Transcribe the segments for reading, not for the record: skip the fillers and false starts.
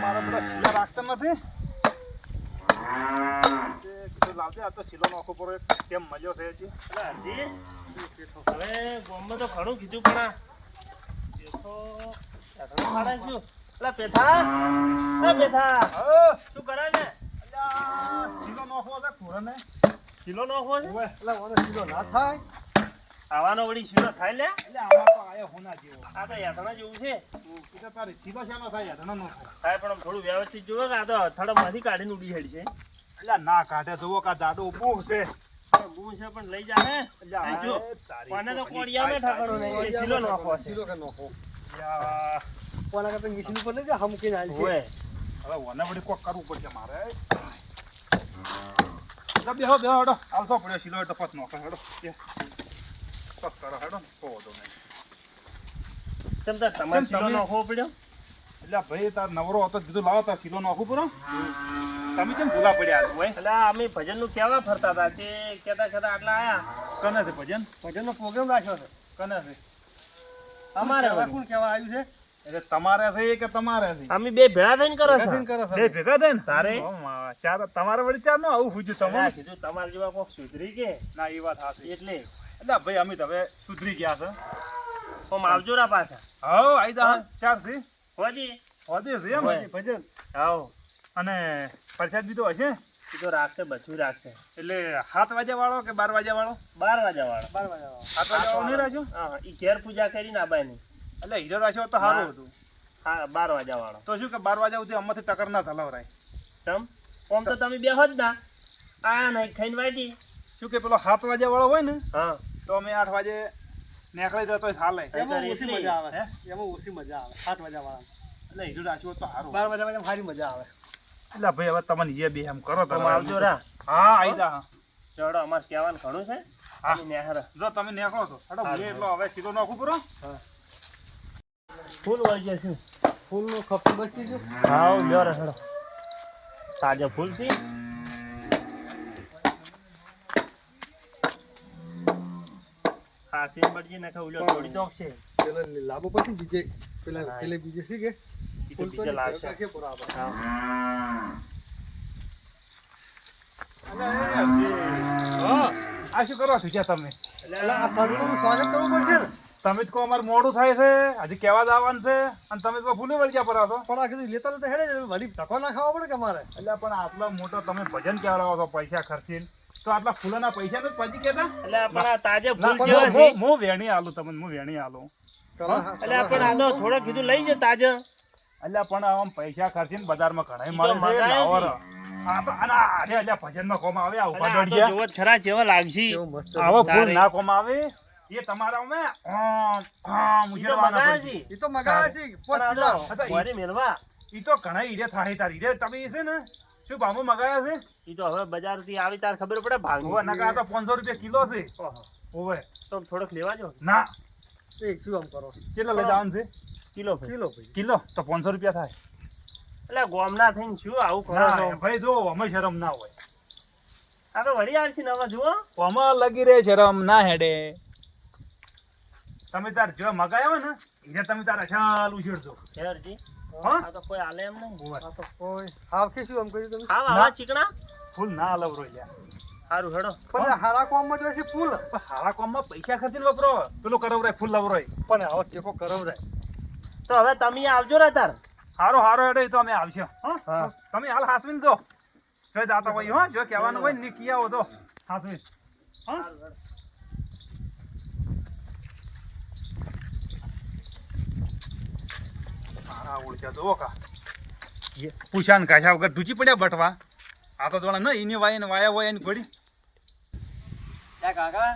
મારા બધા શીલા રાખતા નથી કીધું લાવજે આ તો શીલો નોખો પર કેમ મજો છે હજી હજી હવે ગામમાં તો ઘણું કીધું પણ પેથા શું કરે છે શીલો નોખવો છે ખોરાને શીલો નોખવો છે એટલે મને સીધો ના થાય આવાનો વળી શીલો થાય લે એટલે આમાં તો આયો હોના જેવો આ તો યાતણા જેવું છે કીધું તારી શીલો શાનો થાય યાતણા નો થાય થાય પણ આમ થોડું વ્યવસ્થિત જોવે કે આ તો અથડામાંથી કાઢીને ઉડી હેડ છે એટલે ના કાઢે જોવો કા દાદો બૂહ છે બૂ છે પણ લઈ જા હે જો કોને તો કોડિયામાં ઠાકડો નહીં એ શીલો નોખવો છે સીધો કે નોખો યા કોના કરતા મિશન ઉપર લઈ જા હમકીને હાલ છે ઓય હવે ઓને વળી કોક કરવું પડશે મારે બેહો હેડો આવતો પડ્યો શીલો એટલે પત નોખો હેડો પત કરો હેડો કહો દો નહીં કેમ તાર તમારે શીલો તમે- નોખવો પડ્યો એટલે ભાઈ તાર નવરો હતો કીધું લાવો તાર શીલો નોખું પૂરો તમે કેમ ભૂલા પડ્યા હોય એટલે અમે ભજનનું કેવા ફરતા હતા તે કેતા આટલા આયા કને છે ભજન ભજનનો પ્રોગ્રામ રાખ્યો છે કને છે અમારે કોણ કેવા આવ્યું છે એટલે તમારે છે કે તમારે છે અમે બે ભેળા થઈને કરો છો ગતિન કરો બે છો ભેગા થાય ને તારે? ચાર તમારે વળી ચાર નો આવું પૂછ્યું તમે મેં કીધું તમારા જેવા કોક સુધરી કે ના એ વાત સાચી એટલે એટલે ભાઈ અમે તો હવે સુધરી ગયા છે ઓમ આવજો રા પાછા હા આઈ જા ચાર છે હોજી હોદે છે એમ હોય. ભજન આવો અને પ્રસાદ બી તો હશે એ તો રાખશે બધું રાખશે એટલે 7 વાગ્યા વાળો કે 12 વાગ્યા વાળો 12 વાગ્યા વાળા 12 વાગ્યા 7 વાગ્યા વાળો નહીં રાખ્યો હા ઈ ઘેર પૂજા કરીને આબાની એટલે હીરો રાખ્યો તો સારું હા. હતું હા 12 વાગ્યા વાળો તો શું કે 12 વાગ્યા સુધી અમારથી ટકર ના ચલાવરાય તમ ઓમ તો તમે બે હોત ના આયા નહીં ખાઈને વાટી શું કે પેલો 7 વાગ્યા વાળો હોય ને હા તો અમે 8 વાગે નીકળી જતો ચાલે એમાં ઓછી એટલી. મજા આવે હે? એમાં ઓછી મજા આવે 7 વાગ્યા વાળા એટલે હીરો રાખ્યો તો સારું 12 વાગ્યા સારી મજા આવે એટલે ભાઈ હવે તમને જે બે એમ કરો ઓમ આવજો રા હા આઈ જા ચડો અમાર કહેવાનું ઘણું છે હા. તમે નેહર જો તમે નીકળો છો હેડો હા, હું એટલો હવે સીધો નાખું પૂરો ફૂલ વળી જશે ફૂલનો ખપી બચી ગયો હા લ્યો રે હેડો તાજા ફૂલ છે હા સીન બળજી નાખા ઉલ્યો થોડી તો છે પેલા લાંબો પછી બીજે પેલા પેલે બીજે છે કે ઈ તો બીજા લાવશે છે બરાબર હા હા આ શું કરો છો ત્યાં તમે એટલે આ સંતોનું સ્વાગત કરવું પડશે ને તમે જ કહો અમારે મોડું થાય છે હજી કેવા જવાનું છે અને તમે તો ભૂલી વળી ગયા પરા છો પણ આ કીધું લેતા લેતા હેડે ને વળી ધક્કો ના ખાવા પડે કે અમારે એટલે પણ આટલો મોટો તમે ભજન કહેવાડો છો પૈસા ખર્ચીને તો આટલા ફૂલોના પૈસા તો પછી કહેતા એટલે પણ આ તાજે ના, ફૂલ જેવા છે હું વેણી આલું તમને હું વેણી આલું એટલે પણ આનો થોડો કીધું લઈ જ તાજે એટલે પણ આમ પૈસા ખર્ચીને બજારમાં ઘણા ઈ તો મળે છે મંગાયા લાવો છે. રો. આ તો આના અરે એટલે ભજનમાં કોમ આવે આ ઉભા એટલે આ તો દોડ્યા જોવો જ ખરા જેવા લાગશે કેવું મસ્ત આવો ફૂલ તારે. ના કોમ આવે એ તમારા અમે ઈ તો મંગાયા છે એ તો મગાવે છે પણ આ કિલો તો વળી મેલવા ઈ તો ઘણા હીરે થાય તાર હીરે તમે ઈ છે ને શું ભાવમાં મગાયા છે ઈ તો હવે બજાર થી આવી તાર ખબર પડે ભાગ ઓવે નકા આ તો 500 રૂપિયા કિલો છે ઓવે તો થોડોક લેવા જો ના એક શું આમ કરો કેટલા લઈ જવાનું છે કિલો ભાઈ કિલો ભાઈ કિલો તો 500 રૂપિયા થાય એટલે ગોમના થઈને શું આવું કરો ના છો? ભાઈ જો અમે શરમ ના હોય આ તો વળી આવશે ને હવે જુઓ આમાં લગી રે શરમ ના હેડે તમે તાર જો મગાયા હોય ને હીરે તમે તાર અચાલ ઉછેડજો ખેરજી હા આ તો કોઈ આલે એમ નહીં ઓવે આ તો કોઈ હાવ કે શું આમ કર્યું તમે હા આવા ચીકણા ફૂલ ના લવરો લ્યા સારું હેડો પણ આ હારા કોમમાં જો છે ફૂલ પણ હારા કોમમાં પૈસા ખર્ચીને વપરો પેલું કરવરાય ફૂલ લવરોય પણ આવો ટેકો કરવરાય તો હવે તમે આવજો રે તાર હારો હારો હેડે ઈ તો અમે આવશે હા હા. તમે હાલ હાસવીને જો જો જાતા હોય હો જો કહેવાનું હોય ને કિયા હો તો હાસવી હા મારા ઓળખ્યા જો કા પૂછાન કાશા વગર ડૂચી પડ્યા બટવા આ તો જોણા ન ઈની વાય ને વાયા હોય એની ઘોડી કાકા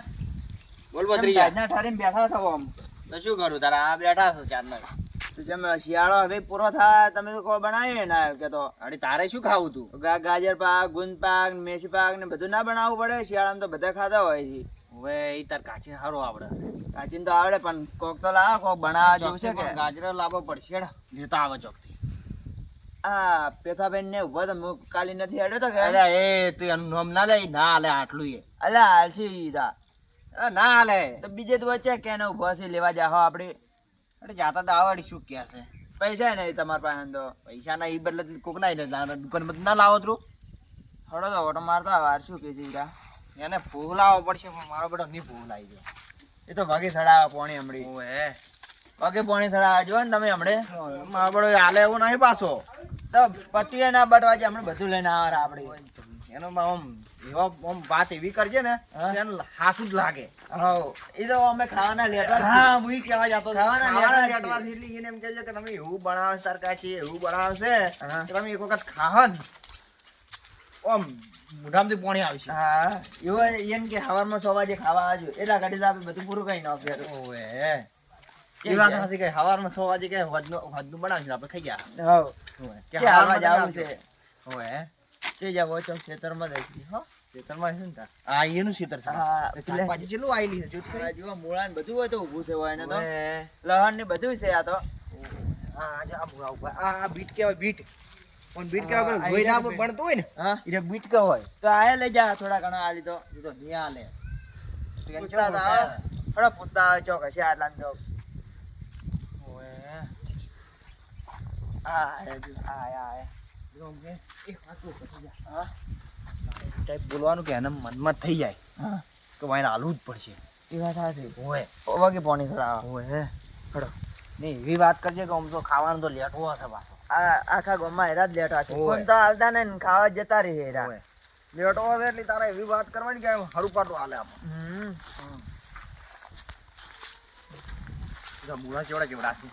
બોલ તમે ભત્રીજા ગાજના ઠારીને બેઠા છો આમ તો શું કરું તારા આ બેઠા છો ચારના તો જેમ શિયાળો હવે પૂરો થાય તમે તો કોઈ બનાવીએ ના કે તો અરે તારે શું ખાવું તું ગાજર પાક ગુંદ પાક ને મેથી પાક ને બધું ના બનાવવું પડે શિયાળામાં તો બધા ખાતા હોય છે હવે એ તાર કાચી સારું આવડે છે કાચીને તો આવડે પણ કોક તો લાવો કોક બનાવવા જેવું છે કે ગાજર લાવવો પડશે હેડ. લેતા આવે ચોકથી આ પેથાબેન ને ઉભો તો હું કાલી નથી હેડ્યો તો કે અરે એ તું એનું નામ ના લે ના હાલે આટલું એ અલા હાલસી દા અરે ના હાલે તો બીજે તો વચ્ચે કેને ઉભો છે લેવા જાહો આપણે અરે જાતા તો આવડી શું કે છે પૈસા નહીં તમારા પાસે તો પૈસા ના ઈ બદલે કોક ના દુકાન માં ના લાવો તું થોડો તો ઓટો મારતા વાર શું કે છે ઈરા? એને ભૂલ લાવવો પડશે પણ મારો બેટો નહીં ભૂલ આવી ગયો એ તો ભાગે સડાવે પોણી હમણી ઓએ ભાગે પોણી સડાવે જો ને તમે હમણે મારો બેટો હાલે એવું નહીં પાછો તો પતિએ ના બટવા છે હમણે બધું લઈને આવે આપડે એનો આમ એવા આમ વાત એવી કરજે ને હા? એને હાસું જ લાગે હવ એ તો અમે ખાવાના લેટવા જ હા હું ઈ કહેવા જતો હતો. ખાવાના ખાવાના લેટવા લેટવા છે એટલે એને એમ કહે છે કે તમે એવું બનાવો છો તરકારી એવું બનાવો છે હા. કે તમે એક વખત ખાહો ને આમ મોઢામાંથી પાણી આવશે હા એવો એમ કે સવારમાં 6 વાગે ખાવા આવજો એટલા ઘડી તો આપણે બધું પૂરું કરી નાખ્યું ઓએ એ વાત હાસી કે સવારમાં 6 વાગે કે હદનું બનાવશું આપણે ખાઈ ગયા હવ ઓએ કે હાલવા જાવું છે ઓએ તે જાવો છો ખેતરમાં દઈ હો ખેતરમાં છે ને તાર આ એનું ખેતર છે હા, એ શાકભાજી કેટલું આયેલી છે જોત આ ખરી જુઓ મૂળા ને બધું હોય તો ઊભું છે હોય ને તો ઓએ લહણ ને બધું છે આ તો આ જો આ ભૂરા ઉપર આ બીટ કહેવાય બીટ પણ બીટ કહેવાય પેલું લોહી ના બનતું હોય ને હા એટલે બીટ કહેવાય તો આયા લઈ જા થોડા ઘણા આલી તો એ તો નહીં હાલે પૂછતા હતા થોડા પૂછતા આવે ચોક હશે આટલા ને ચોક ઓએ આયા જો કે એક વાતો કરી જા હા ટાઈપ બોલવાનું કે એને મનમાં થઈ જાય હા કે વાયને હાલવું જ પડશે એ વાત સાચી ઓએ વાગે પોણી ખરાબ ઓએ હડો નહીં એવી વાત કરજે કે આમ તો ખાવાનું તો લેટવો હશે પાછો આ આખા ગામમાં હેરા જ લેટા છે ઓય. કોણ તો હાલતા ને ખાવા જતા રહી હેરા ઓએ લેટવો હશે એટલે તારે એવી વાત કરવાની કે હરું પાટું હાલે આમ હમ મૂળા કેવડા કેવડા છે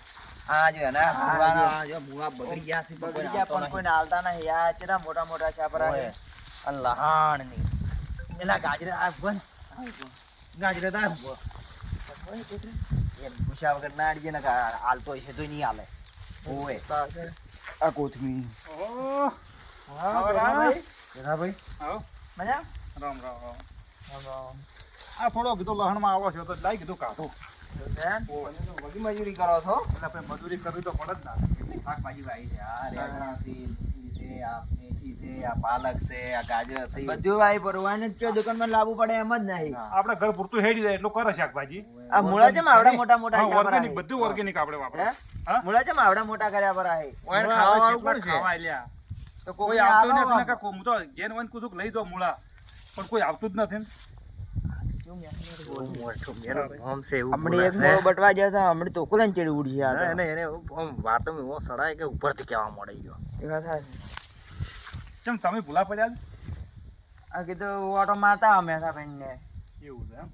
આ જો એના હા, મૂળા જો મૂળા બગડી ગયા છે બગડી ગયા પણ કોઈને હાલતા નહીં યાર ચેલા મોટા મોટા છાપરા છે અને લહાણ ની એલા ગાજરે આ બન ગાજરે તા એમ પૂછ્યા વગર ના અડીએ ને કે હાલતો હશે તો નહીં હાલે ઓએ આ કોથમીર ઓહ, હા આવો, ભાઈ જરા ભાઈ આવો. મજા રામ રામ. આ થોડો કીધું લહણમાં આવો છો તો લાઈ કીધું કાઢો. વગી મજૂરી કરો છો એટલે આપણે મજૂરી કરવી તો પડે જ ના. કેટલી શાકભાજી વાવી છે આ રેગણા છે ઈ છે આ મેથી છે આ પાલક છે આ ગાજર છે બધું આવી પડવું અને જો દુકાનમાં લાવવું પડે એમ જ નહીં હા. આપણે ઘર પૂરતું હેડી જાય એટલું કરે શાકભાજી. આ મૂળા છે આવડા મોટા મોટા હા, છાપરા organic, છે. બધું organic આપણે વાપરે. હે? હા? મૂળા છે આવડા મોટા કર્યા પર आहे ઓય મૂળા ખાવા હવે વાળું કેટલા કોણ છે ખાવા આલ્યા? તો કોઈ કોઈને આવતું આલો નથી ને આપ. કાં હું તો જેન વન કુછુક લઈ જાઉં મૂળા પણ કોઈ આવતું જ નથી ને. હમણાં એક મોળો બટવા ગયો તો હમણાં તો કોલન ચડી ઉડી આ તો. એને વાતો એવો સડાય કે ઉપરથી કહેવા મળે ગયો એ વાત સાચી. ચમ તમે ભૂલા પડ્યા જ? આ કીધું ઓટો મારતા અમે ભાઈ ને એવું છે એમ.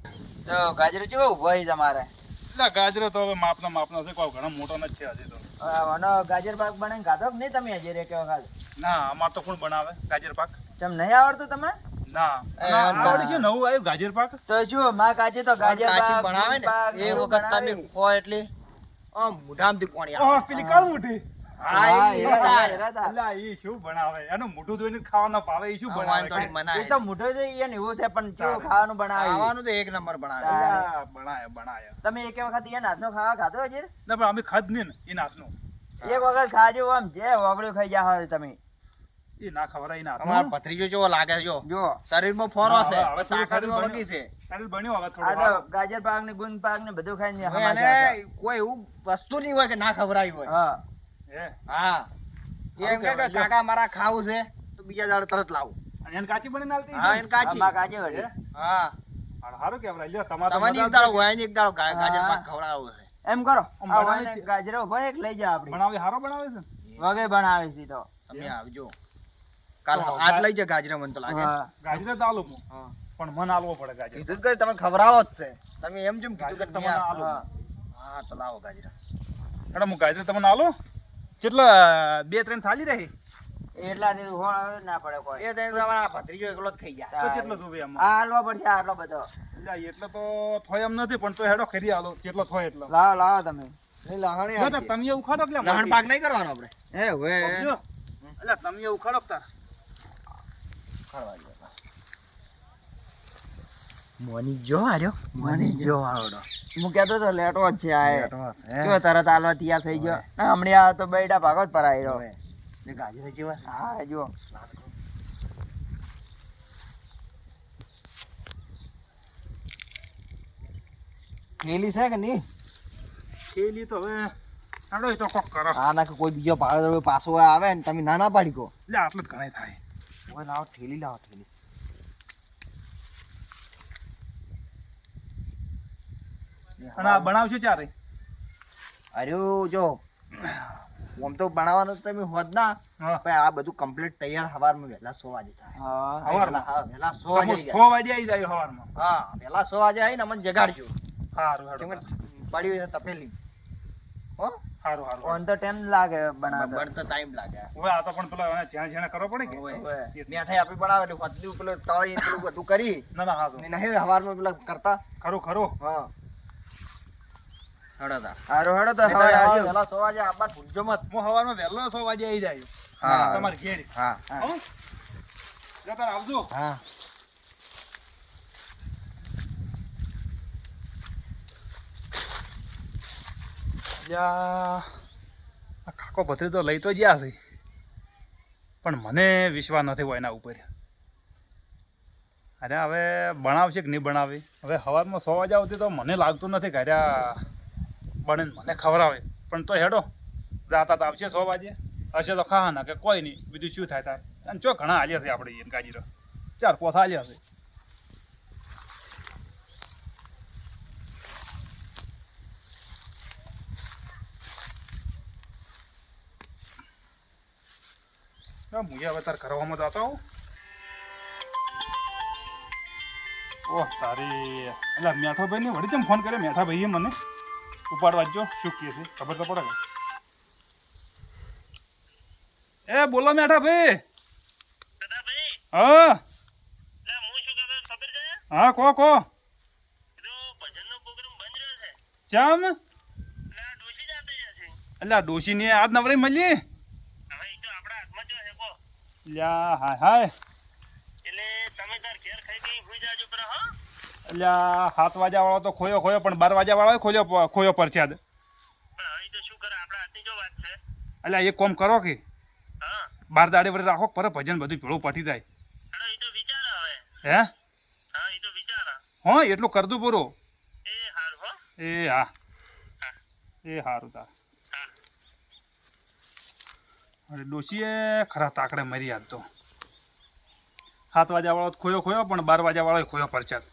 તો ગાજરો ચેવો ઉભો છે તમારે એટલે ગાજરો તો હવે માપનો છે, કોઈ ઘણો મોટો નથી છે હજી તો. આનો ગાજર પાક બનાવીને ખાધો કે નહીં તમે હજી રે કે વખત ના, અમાર તો કોણ બનાવે ગાજર પાક? ચમ નહીં આવડતું તમે ના. આવડે છે, નવું આવ્યું ગાજર પાક. તો શું માં કાચે તો ગાજર કાચી પાક બનાવે ને પાક એ એવું વખત તમે બનાવી. ખો એટલે આમ મોઢામાંથી પાણી ઓહ, આવે પેલી કાળ મોટી. હા, એ હતા, એ હતા. અલા, ઈ શું બનાવે? એનું મોઢું જોઈને જ ખાવાના ભાવે. ઈ શું આ બનાવે? વાંધો નહીં, કાંઈ? બનાય. એ તો મોટો છે એને એવું છે પણ કેવું ખાવાનું બનાવે ખાવાનું તો એક નંબર બનાવે અલા, બનાય. તમે એક વખત એને હાથનો ખાવા ખાધો હજી ના, પણ અમે ખાધ નહીં ને એ નાથનું. એક વખત ખાજો આમ જે વાગડ્યું ખાઈ જા તમે એ ના ખવડાય ના તમારો ભત્રીજો કેવો લાગે છે જો જો શરીરમાં ફોરો છે હા, હવે પણ તાકાતમાં થોડું વગી છે તારે બન્યો હવે આ થોડું તો સારું. ગાજર પાક ને ગુંદ પાક ને બધું ખાઈને હવે હમાજા એને કોઈ એવું વસ્તુ નહીં હોય કે ના ખવડાવી હોય હા હે? હા એમ કે કહેવાય, કાકા મારા ખાવું છે તો બીજા દાડે તરત લાવું અને એને કાચી બનીને આલતી હા હશે? એને કાચી આમાં કાજે વળી હે? હા હારું કહેવાય. લ્યો, તમારે તો તમને મજા એક દાડો આવશે. હોય ને એક દાડો ગાજર હા. પાક ખવડાવવું છે એમ કરો આમ આ બનાવે વાને છે. ગાજરો ઉભો એક લઈ જા આપડી બનાવે હારો બનાવે છે ને? વગે બનાવી છે તો તમે આવજો કાલ તો આજ લઈ જા ગાજર મને તો લાગે હા ગાજરે તો આલું હું. હા. પણ મન આલવો પડે ગાજર. કીધું કે તમે ખવડાવો જ છે તમે એમ જેમ કીધું ગાજર કે તમને નહીં આલું. આવો. હા તો લાવો ગાજર હેડો, હું ગાજર તમને આલું. કેટલા 2-3 સાલી રહી? એટલા દી હોળ ના પડે કોઈ એ તો તમારા ભત્રીજો એકલો જ ખાઈ જાય તો કેટલો જોવે આમાં? આ હાલવા પડશે આટલો બધો એટલે એટલે તો થોય એમ નથી પણ તો હેડો ખરી આલો જેટલો થોય એટલો. લાવો લાવો તમે નહીં લહાણે જો તો આવશે. તમે ઉખાડો કે લે લહાણ પાક નહીં કરવાનો આપણે એ હવે જો. એટલે તમે ઉખાડો કે તાર. ખરવા દો. મોની જો આર્યો મોની જો વાળો હું કહેતો તો લેટો જ છે આ એ. બેઠો હશે. જો તરત હાલવા તૈયાર થઈ ગયો ના, હમણાં આ તો બેડા ભાગો જ પરાઈ રહ્યો હવે ને ગાજર જેવા છે. હા જો થેલી છે કે નહીં થેલી તો હવે હાલો એ તો કોક કરો આ ના કે કોઈ બીજો પાડો પાછો આવે ને તમે ના પાડી કહો. એટલે આટલું જ ઘણાય થાય ઓય લાવો ઠેલી લાવો ઠેલી. અને આ બનાવશો ચારે અરે જો આમ તો બનાવવાનું તો તમે હોત ના હા પણ આ બધું કમ્પ્લીટ તૈયાર સવારમાં વહેલા 100 વાગે થાય. સવારમાં? હા વહેલા 100 તો વાગે હું જાય. 6 વાગે આવી જાય સવારમાં હા વહેલા 100 વાગે આવીને અમને જગાડજો. સારું કેમ કે સારું પડી હોય તો તપેલી. હો સારું સારું ઓન તો ટાઈમ લાગે બનાવતા બનતો ટાઈમ લાગે. હવે આ તો પણ પેલા એને જ્યાં જ્યાં કરવો પડે કે ઓય. ઓય. મેઠાઈ આપી બનાવે એટલે ફતલી પેલું તળી પેલું બધું કરી ના ના હા ને નહીં હવારમાં પેલા કરતા. ખરું ખરું હા હડો તા. હારું હેડો તો નહીં તો સવારે આ આવજો. વહેલા 100 વાગે આવવાનું ભૂલજો મત. હું સવારમાં વહેલો 6 વાગે આવી જાય હા. તમારી ઘેર હા હો જતા આવજો હા યા આ કાકો ભત્રી તો લઈ તો ગયા છે પણ મને વિશ્વાસ નથી હોય એના ઉપર અરે હવે બનાવશે કે નહીં બનાવે હવે સવારમાં 100 વાગે આવતી તો મને લાગતું નથી કે અરે બને ને મને ખવડાવે પણ તો હેડો રાતા તો આવશે 100 વાગે હશે તો ખાવાના કે કોઈ નહીં બીજું શું થાય થાય અને ચો ઘણા હાલ્યા છે આપણે એમ કાજીરો 4-5 હાલ્યા છે હું હવે તાર કરવામાં જતો હોઉં ઓહ તારી એટલે મેઠાભાઈ ને વળી કેમ ફોન કર્યો મેઠાભાઈએ મને ઉપાડવા જો શું કહે છે ખબર તો પડે કે એ બોલો મેઠાભાઈ હા હા કો ચમ એટલે આ ડોશીને આજ નવરી મળી લ્યા હાય હાય અલ્યા 7 વાગ્યા વાળો તો ખોયો પણ 12 વાગ્યા વાળો ખોયો પરચાદ અલ્યા એક કોમ કરો કે 12 દાડે વડે રાખો પર ભજન બધું ભેળું પટી જાય હે હા એટલું કરતું પૂરું એ હા એ સારું તાર અરે ડોશીએ ખરા તાકડે મરી યાદ તો 7 વાગ્યા વાળો ખોયો પણ 12 વાગ્યા વાળો ખોયો પરચાદ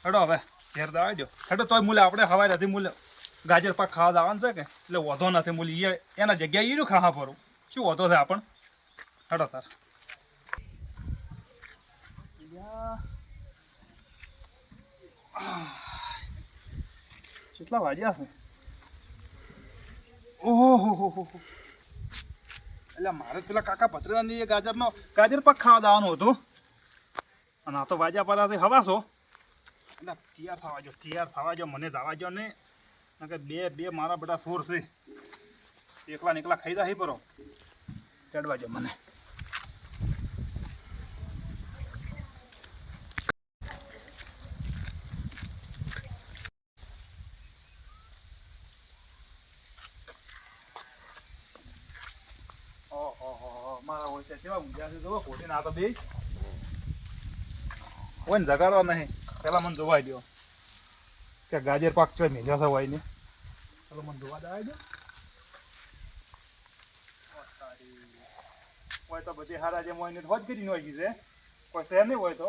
હેડો હવે ઘેર દાવાજો હેડો તોય મૂલે આપણે હવાય નથી મૂલે ગાજર પાક ખાવા જવાનું છે કે એટલે વધો નથી મૂલી એના જગ્યાએ ઈરું ખાવા પડું શું વધો છે આપણ હેડો તાર કેટલા વાગ્યા છે ઓહો એટલે મારે પેલા કાકા ભત્રીજાની એ ગાજર પાક ખાવા જવાનું હતું અને આ તો વાજ્યા પારાથી હવાશો એટલે તૈયાર થવા જો મને જવા જો ને કે બે મારા બધા સોર છે એકલા એકલા ખાઈ જાય પરો ચડવા જો મને મારા હોય છે કેવા ઊંઝા છે જો ખોટી ના તો બે હોય ને જગાડવા નહીં પેલા મને જોવા દો કે ગાજર પાક છે મેજા છે હોય ને ચાલો મને જોવા દે દો હોય તો બધી હારા જેમ હોય ને હોજ કરી હોય છે કોઈ શહેર નહીં હોય તો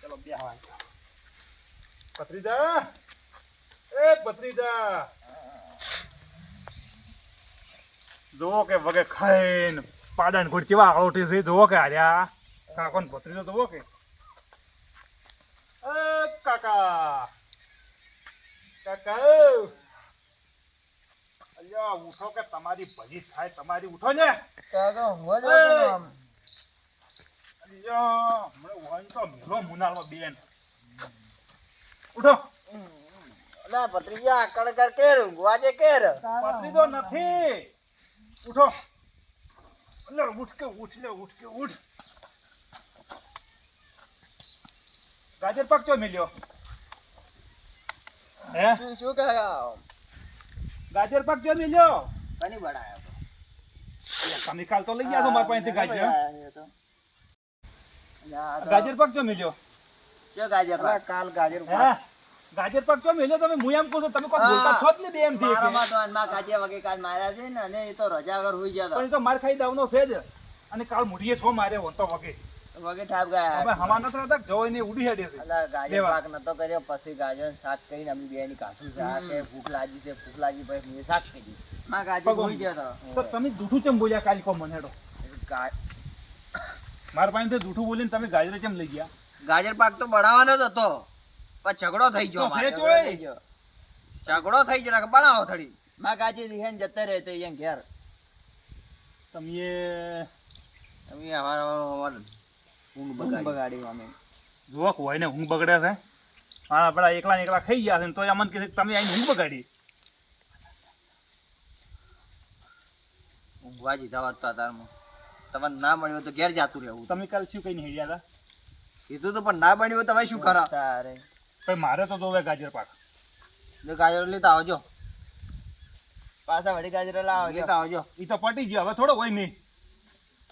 ચલો બે હવા ભત્રીજા એ ભત્રીજા જોવો કે વગે ખાઈને પાડા ઘોડ કેવા આવટી છે જોવો કે હાર્યા કાકો ને ભત્રીજો જોવો કે કાકા અલ્યા ઉઠો કે તમારી ભજી થાય તમારી ઉઠો ને કાકા ઊંઘવા એ! જાવ છો આમ? અલ્યા હમણાં વાંઈ તો મેલો મુનાળમાં બેન ઉઠો અલા ભત્રીજા કડ કર કેર ઊંઘવા જે કેર. ભત્રીજો નથી ઉઠો અલ્યા ઉઠ કે ઉઠ ગાજર પાક ચો મિલ્યો હે શું કાકા ગાજર પાક ચો મિલ્યો કની બનાયો તમે કાલ તો લઈ ગયા છો મારા પાસેથી ગાજર તો ગાજર પાક ચો મિલ્યો શું ગાજર અલા કાલ ગાજર હે ગાજર પાક કેમ મેલ્યો તમે? હું એમ કહું છું, તમે કોઈ બોલતા છો જ ને બે એમથી એક. મારામાં તો અનમાં કાચિયા વગે કાલ માર્યા છે ને, અને એ તો રજા વગર હુઈ ગયા પણ એ તો માર ખાઈ દાવનો છે જ. અને કાલ મુઢીએ છો મારે વંતો વગે. હતા. વગે ઠાપ ગયા. હવે હવા નથી રહેતા, જવો એને ઉડી હેડે છે. અલા, ગાજર લેવા. પાક નતો કર્યો, પછી ગાજર શાક કરીને અમે બેની કાઢું છે. આ કે ભૂખ લાગી છે, ભૂખ લાગી, પછી મેં શાક કરી. માં ગાજર ભગવાન. હુઈ ગયા હતા. તો તમે જૂઠું ચમ બોલ્યા કાલ કો મને હેડો? મારા પાસે જૂઠું બોલીને તમે ગાજર ચમ લઈ ગયા? ગાજર પાક તો બનાવવાનો જ હતો, પણ ઝઘડો થઈ ગયો. તો છે અમારે. ચોય. ઝઘડો થઈ ગયો કે બનાવો થોડી. માં ગાજર રીહેન જતા રહે તો અહીંયા ઘેર. તમે અમે અમાર ઊંઘ બગાડી અમે. જુઓ હોય ને ઊંઘ બગડે છે. હા આપડા એકલા ને એકલા ખાઈ ગયા છે ને તો અમને કહે છે કે તમે આઈને ઊંઘ બગાડી. ઊંઘવા જીધા વાત તો તારમાં તમને ના મળ્યું તો ઘેર જાતું રહેવું. તમે કાલ શું કઈ નહીં ગયા કીધું તો પણ ના બન્યું તમે શું કરો? હતા? મારે તો જોવે ગાજર પાક. જો ગાજર લેતા આવજો, પાછા વળી ગાજર લેતા આવજો. ઈ તો પટી ગયો, હવે થોડો હોય નહીં.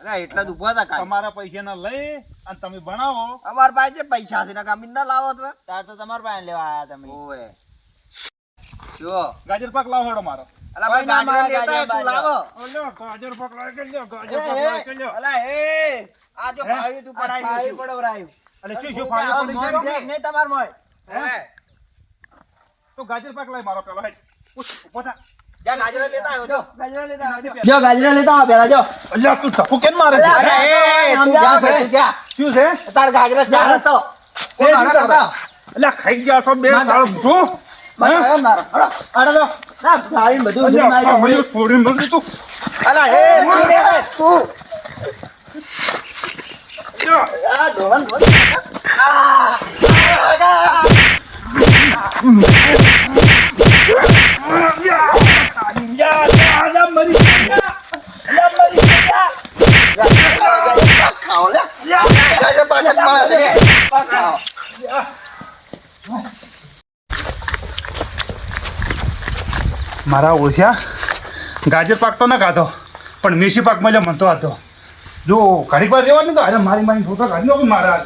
અરે એટલા જ ઉભા હતા કાંઈ. તમારા પૈસા ના લઈ અને તમે બનાવો. અમાર પાસે પૈસા છે ને કામ ના લાવો તો તાર તો તમાર પાસે લેવા આયા તમે. ઓએ જો ગાજર પાક લાવો હેડો મારો. અલા ભાઈ ગાજર લેતા હોય તું લાવો. ઓલો ગાજર પાક લાવી કે લ્યો, ગાજર પાક લાવી કે લ્યો. અલા એ આ જો ભાઈ તું પડાઈ પડવરાયું. અને શું ફાયદો મારો ને તમાર મોય હે? તો ગાજર પાક લાવી મારો પેલો હેડ. ઉભો થા. જા ગાજર લેતા આવ્યો જો. ગાજર લેતા આવજો. જો ગાજર લેતા આવ પેલા જો. અલ્યા તું ધક્કો કેમ મારે છે? અરે એ તું જા તું જા. શું છે? તાર ગાજર જા તો. છે શું તારે? અલ્યા ખાઈ ગયા છો બે કાળ મૂઠું. બસ આયો મારો. અરે તો ના ભાઈ બધું અલ્યા મારી ભાઈ છોડીને બધું તું. અલા એ તું અલ્યા. આ ડોહન મારા ઓછા ગાજર પાક તો ના ખાધો પણ મેસી પાક મળ્યો મને તો હતો જો ઘડીક વાર રહેવા નહીં તો અરે મારી મારી ફોટો કાઢી મારા